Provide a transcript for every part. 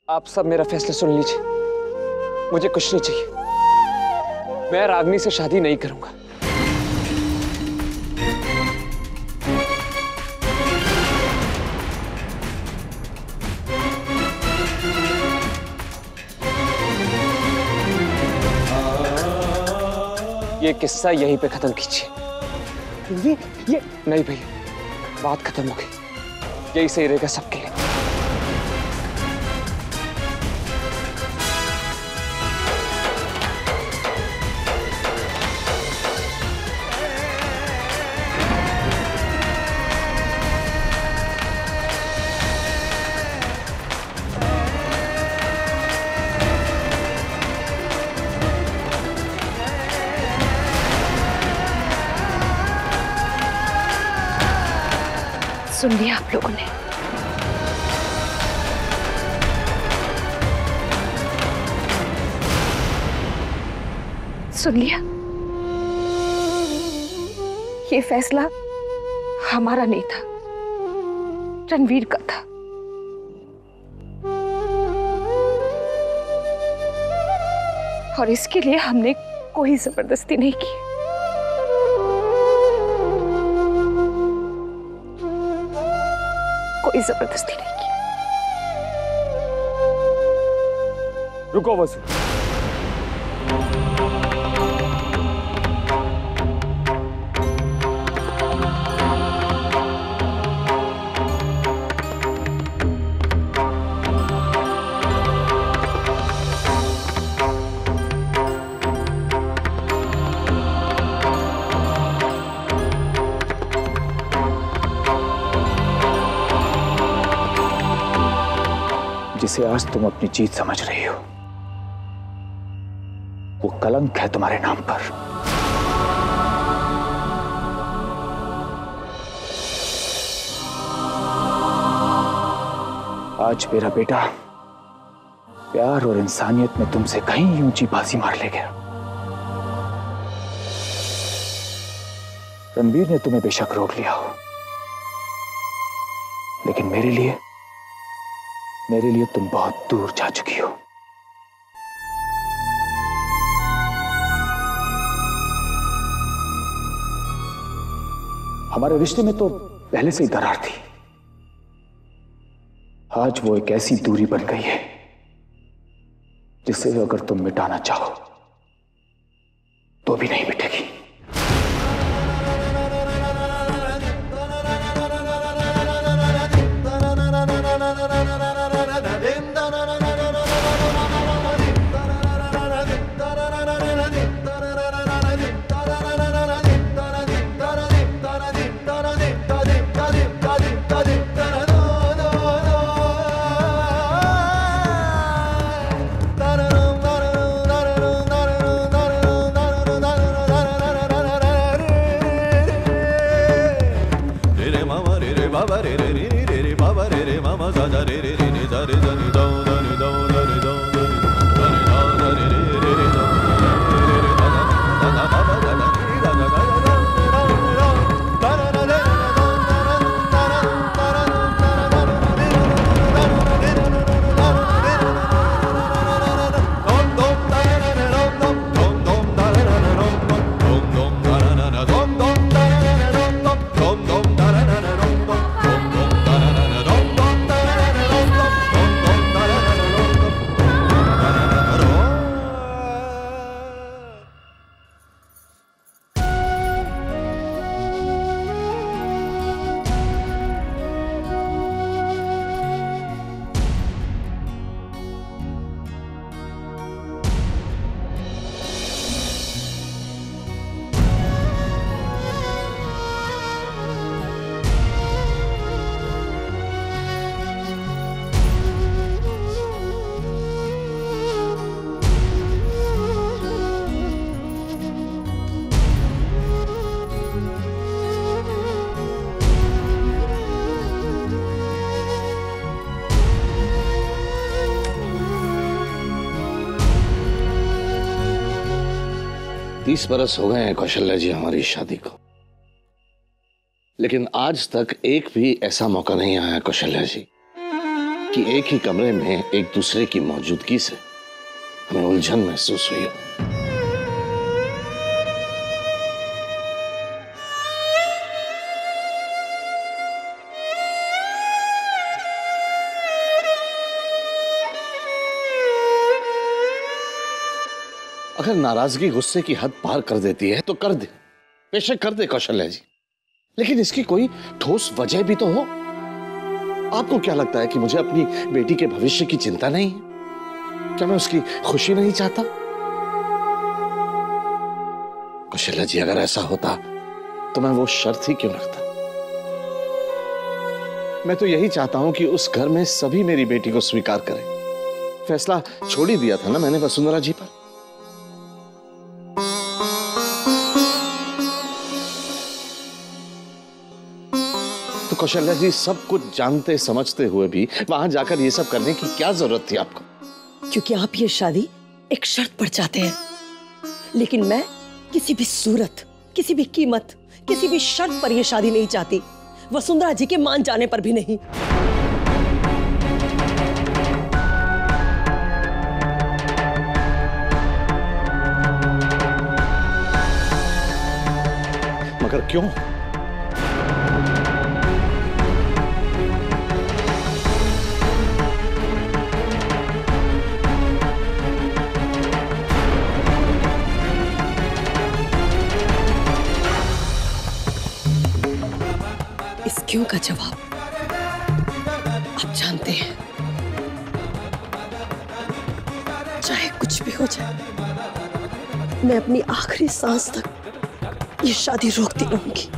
आप सब मेरा फैसला सुन लीजिए। मुझे कुछ नहीं चाहिए। मैं रागनी से शादी नहीं करूंगा। ये किस्सा यहीं पे खत्म कीजिए। ये नहीं भैया, बात खत्म हो गई। यही सही रहेगा सबके लिए। सुन लिया आप लोगों ने। सुन लिया। ये फैसला हमारा नहीं था, रणवीर का था। और इसके लिए हमने कोई जबरदस्ती नहीं की। कोई जबरदस्ती नहीं की। रुको वसु। जिसे आज तुम अपनी जीत समझ रही हो, वो कलंक है तुम्हारे नाम पर। आज मेरा बेटा प्यार और इंसानियत में तुमसे कहीं ऊंची बाजी मार ले गया। रणवीर ने तुम्हें बेशक रोक लिया हो, लेकिन मेरे लिए तुम बहुत दूर जा चुकी हो। हमारे रिश्ते में तो पहले से ही दरार थी। आज वो एक ऐसी दूरी बन गई है जिसे अगर तुम मिटाना चाहो तो भी नहीं मिटेगी। तीस बरस हो गए हैं कौशल्या जी हमारी शादी को, लेकिन आज तक एक भी ऐसा मौका नहीं आया कौशल्या जी कि एक ही कमरे में एक दूसरे की मौजूदगी से हमें उलझन महसूस हुई हो। अगर नाराजगी गुस्से की हद पार कर देती है तो कर दे, बेशक कर दे कौशल्या जी, लेकिन इसकी कोई ठोस वजह भी तो हो। आपको क्या लगता है कि मुझे अपनी बेटी के भविष्य की चिंता नहीं है? क्या मैं उसकी खुशी नहीं चाहता? कौशल्या जी, अगर ऐसा होता तो मैं वो शर्त ही क्यों रखता? मैं तो यही चाहता हूं कि उस घर में सभी मेरी बेटी को स्वीकार करें। फैसला छोड़ ही दिया था ना मैंने वसुंधरा जी पर। तो कौशल्या जी, सब कुछ जानते समझते हुए भी वहां जाकर ये सब करने की क्या जरूरत थी आपको? क्योंकि आप ये शादी एक शर्त पर चाहते हैं, लेकिन मैं किसी भी सूरत, किसी भी कीमत, किसी भी शर्त पर यह शादी नहीं चाहती, वसुंधरा जी के मान जाने पर भी नहीं। मगर क्यों? इस क्यों का जवाब आप जानते हैं। चाहे कुछ भी हो जाए, मैं अपनी आखिरी सांस तक ये शादी रोकती रहूंगी।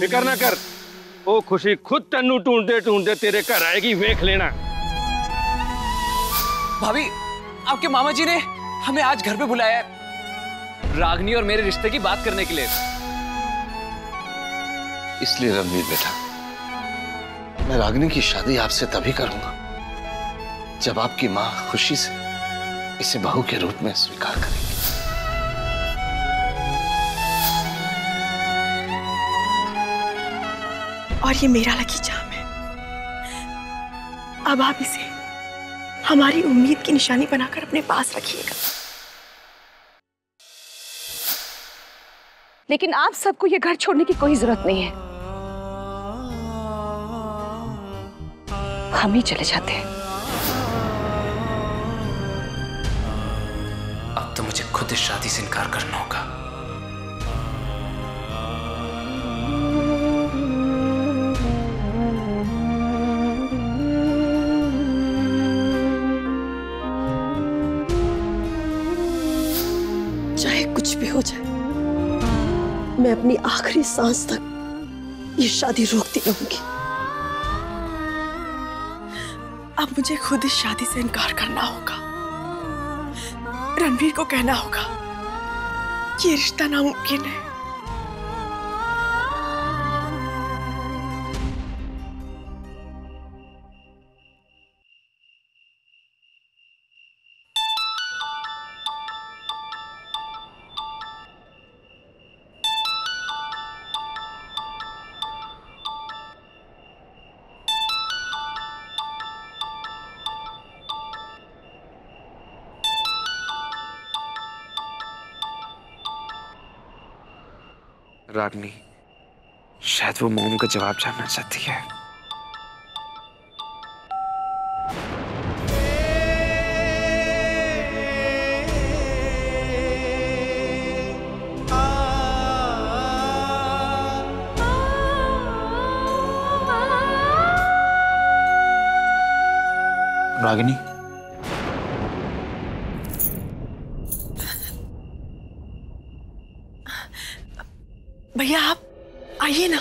फिकर ना कर, वो खुशी खुद तन्नू ढूंढते ढूंढते तेरे घर आएगी, वेख लेना। भाभी, आपके मामा जी ने हमें आज घर पे बुलाया है रागनी और मेरे रिश्ते की बात करने के लिए। इसलिए रणवीर बेटा, मैं रागनी की शादी आपसे तभी करूंगा जब आपकी मां खुशी से इसे बहू के रूप में स्वीकार करेगी। और ये मेरा लकी चार्म है। अब आप इसे हमारी उम्मीद की निशानी बनाकर अपने पास रखिएगा। लेकिन आप सबको ये घर छोड़ने की कोई जरूरत नहीं है। हम ही चले जाते हैं। अब तो मुझे खुद इस शादी से इनकार करना होगा। चाहे कुछ भी हो जाए, मैं अपनी आखिरी सांस तक ये शादी रोकती रहूंगी। अब मुझे खुद इस शादी से इनकार करना होगा। रणवीर को कहना होगा कि ये रिश्ता नामुमकिन है। रागनी, शायद वो मोम का जवाब जानना चाहती है। रागिनी, भैया आप आइए ना।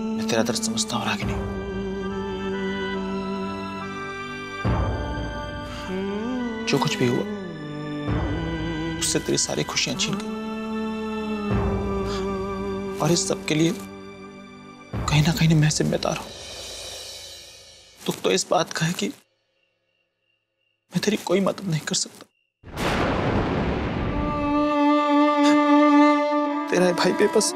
मैं तेरा दर्द समझता हूँ रागिनी। जो कुछ भी हुआ उससे तेरी सारी खुशियां छीन गई, और इस सब के लिए कहीं ना कहीं मैं जिम्मेदार हूं। दुख तो इस बात का है कि मैं तेरी कोई मदद नहीं कर सकता। तेरा भाई बेबस,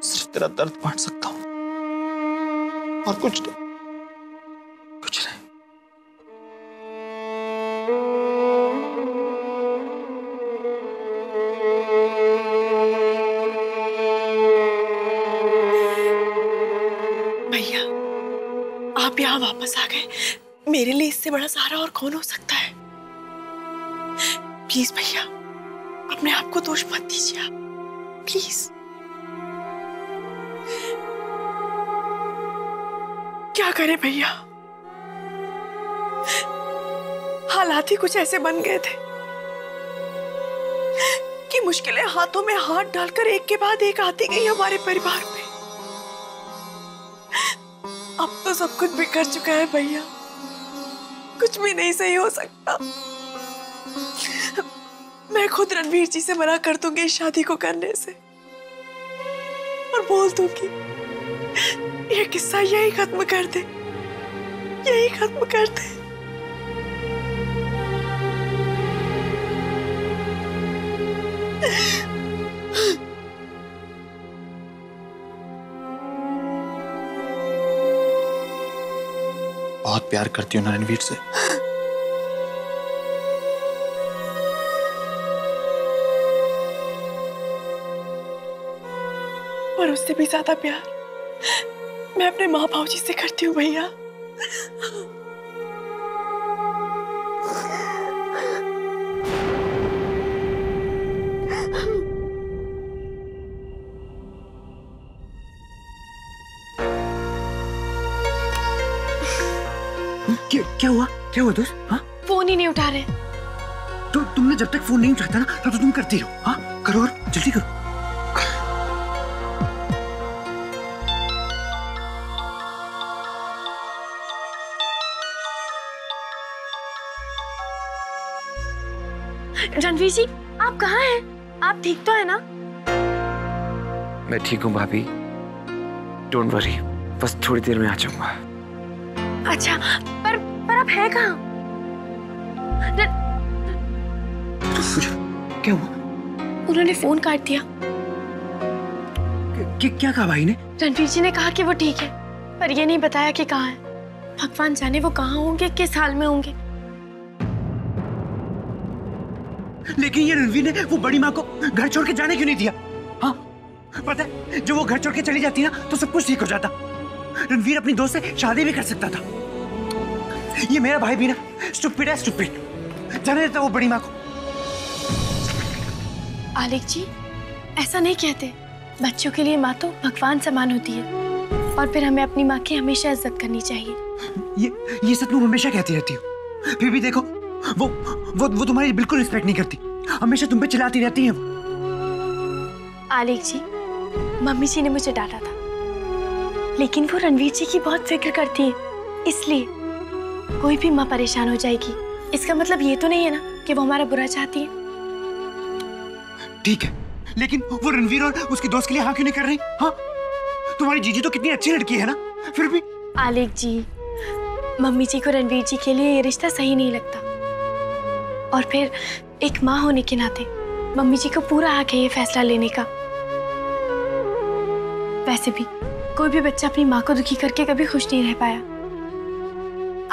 सिर्फ तेरा दर्द बांट सकता हूं और कुछ नहीं। भैया आप यहाँ वापस आ गए, मेरे लिए इससे बड़ा सहारा और कौन हो सकता है। प्लीज भैया अपने आप को दोष मत दीजिए आप, प्लीज। क्या करें भैया, हालात ही कुछ ऐसे बन गए थे कि मुश्किलें हाथों में हाथ डालकर एक के बाद एक आती गई हमारे परिवार में। अब तो सब कुछ बिखर चुका है भैया, कुछ भी नहीं सही हो सकता। मैं खुद रणवीर जी से मना कर दूंगी इस शादी को करने से, और बोल दूंगी ये किस्सा यही खत्म कर दे, यही खत्म कर दे। बहुत प्यार करती हूँ ना रणवीर से। और उससे भी ज्यादा प्यार मैं अपने माँ बाप जी से करती हूँ भैया। क्या हुआ दोस्त? हाँ, फोन ही नहीं उठा रहे। तो तुमने जब तक फोन नहीं उठाता ना तब तो तुम करती रहो। हाँ करो, और जल्दी करो। रणवीर जी आप कहाँ हैं? आप ठीक तो है ना? मैं ठीक हूँ भाभी, डोंट वरी, बस थोड़ी देर में आ जाऊंगा। अच्छा पर आप है कहाँ? क्या हुआ? उन्होंने फोन काट दिया। क्या कहा भाई ने? रणवीर जी ने कहा कि वो ठीक है, पर ये नहीं बताया कि कहाँ है। भगवान जाने वो कहाँ होंगे, किस हाल में होंगे। लेकिन ये रणवीर ने वो बड़ी माँ को घर छोड़ के जाने क्यों नहीं दिया? हाँ पता है, जो वो घर छोड़ के चली जाती ना तो सब कुछ ठीक हो जाता। रणवीर अपनी दोस्त से शादी भी कर सकता था। ये मेरा भाई भी ना स्टूपिड है, स्टूपिड। जाने देता वो बड़ी माँ को। आलेख जी ऐसा नहीं कहते, बच्चों के लिए माँ तो भगवान समान होती है, और फिर हमें अपनी माँ की हमेशा इज्जत करनी चाहिए। ये सच मैं हमेशा कहती रहती हूँ, फिर भी देखो वो तुम्हारी बिल्कुल रिस्पेक्ट नहीं करती, हमेशा तुम पे चिल्लाती रहती है वो। आलेख जी मम्मी जी ने मुझे डांटा था, लेकिन वो रणवीर जी की बहुत फिक्र करती है, इसलिए कोई भी माँ परेशान हो जाएगी इसका मतलब ये तो नहीं है ना कि वो हमारा बुरा चाहती है। ठीक है, लेकिन वो रणवीर और उसके दोस्त के लिए हाँ क्यों नहीं कर रही? हाँ तुम्हारी जीजी तो कितनी अच्छी लड़की है ना, फिर भी। आलेख जी, मम्मी जी को रणवीर जी के लिए ये रिश्ता सही नहीं लगता, और फिर एक माँ होने के नाते मम्मी जी को पूरा हक है ये फैसला लेने का। वैसे भी कोई भी बच्चा अपनी माँ को दुखी करके कभी खुश नहीं रह पाया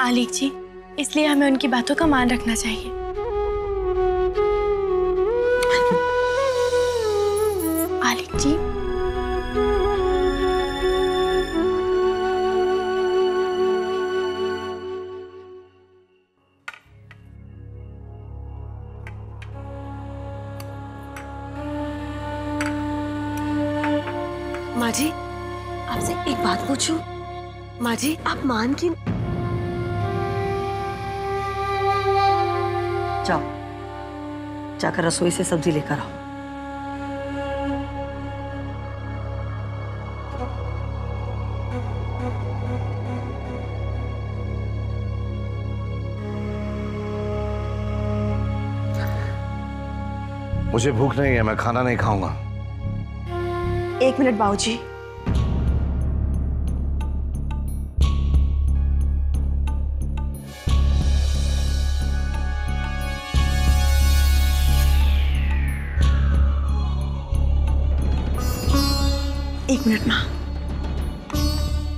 आलेख जी, इसलिए हमें उनकी बातों का मान रखना चाहिए। आलेख जी, माँ जी, आपसे एक बात पूछूं? माँ जी, आप मान की जाओ, जाकर रसोई से सब्जी लेकर आओ। मुझे भूख नहीं है, मैं खाना नहीं खाऊंगा। एक मिनट बाबूजी। एक मिनट माँ,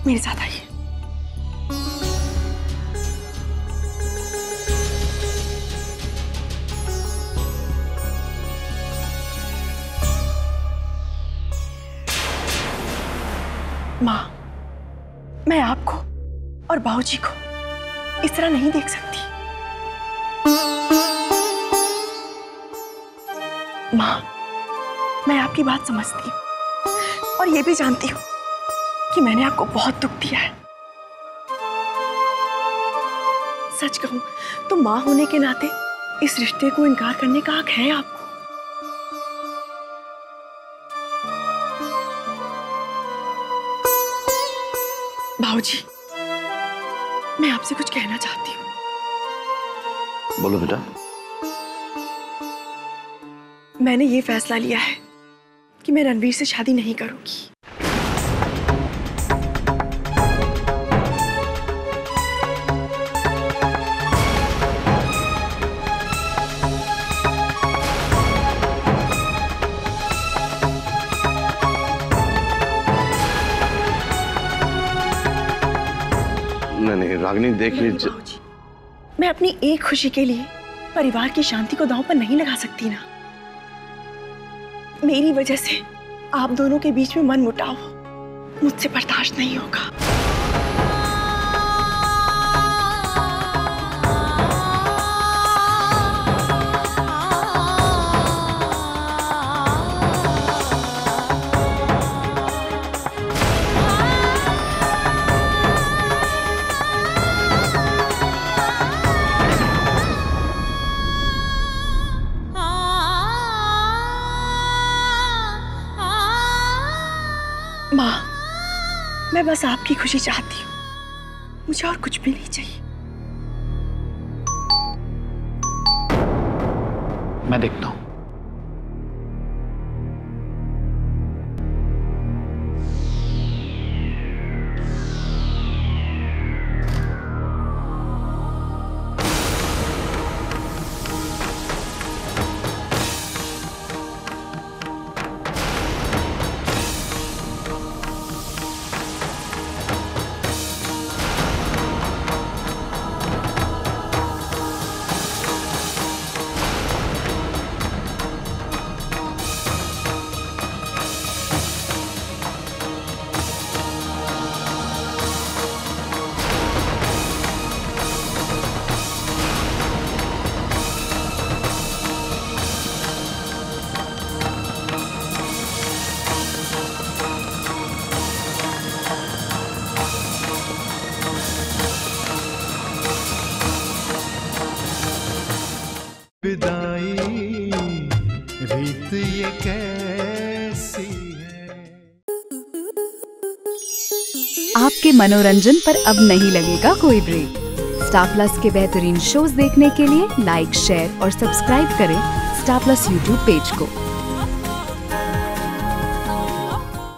मेरे साथ आइए। माँ, मैं आपको और बाबूजी को इस तरह नहीं देख सकती। माँ, मैं आपकी बात समझती हूँ और ये भी जानती हूँ कि मैंने आपको बहुत दुख दिया है। सच कहूँ तो माँ होने के नाते इस रिश्ते को इनकार करने का हक है आपको। बाबूजी, मैं आपसे कुछ कहना चाहती हूँ। बोलो बेटा। मैंने ये फैसला लिया है कि मैं रणवीर से शादी नहीं करूंगी। नहीं रागिनी, देखिए मैं अपनी एक खुशी के लिए परिवार की शांति को दांव पर नहीं लगा सकती ना। मेरी वजह से आप दोनों के बीच में मनमुटाव मुझसे बर्दाश्त नहीं होगा। माँ, मैं बस आपकी खुशी चाहती हूँ, मुझे और कुछ भी नहीं चाहिए। मैं देखता हूँ। विदाई रीत ये कैसी है। आपके मनोरंजन पर अब नहीं लगेगा कोई ब्रेक। स्टार प्लस के बेहतरीन शोज देखने के लिए लाइक, शेयर और सब्सक्राइब करें स्टार प्लस यूट्यूब पेज को।